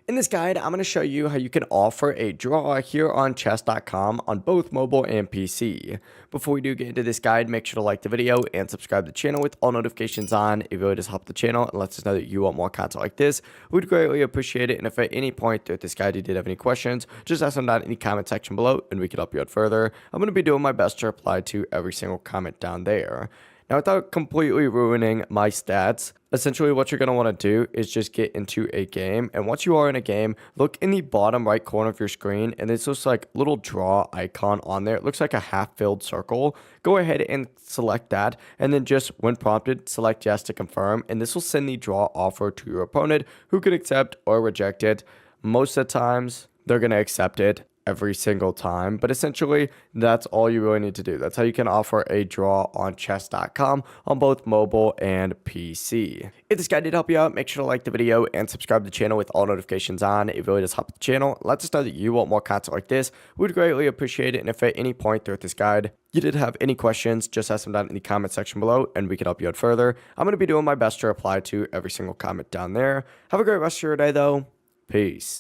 In this guide, I'm going to show you how you can offer a draw here on chess.com on both mobile and PC. Before we do get into this guide, make sure to like the video and subscribe to the channel with all notifications on. It really does help the channel and lets us know that you want more content like this. We'd greatly appreciate it. And if at any point throughout this guide you did have any questions, just ask them down in the comment section below and we can help you out further. I'm going to be doing my best to reply to every single comment down there. Now, without completely ruining my stats, essentially what you're going to want to do is just get into a game. And once you are in a game, look in the bottom right corner of your screen, and there's this like little draw icon on there. It looks like a half-filled circle. Go ahead and select that, and then just when prompted, select yes to confirm, and this will send the draw offer to your opponent, who can accept or reject it. Most of the times, they're going to accept it every single time, but essentially that's all you really need to do. That's how you can offer a draw on chess.com on both mobile and PC. If this guide did help you out, make sure to like the video and subscribe to the channel with all notifications on. It really does help the channel. Let us know that you want more content like this. We'd greatly appreciate it. And if at any point throughout this guide you did have any questions, just ask them down in the comment section below and we can help you out further. I'm going to be doing my best to reply to every single comment down there. Have a great rest of your day though. Peace.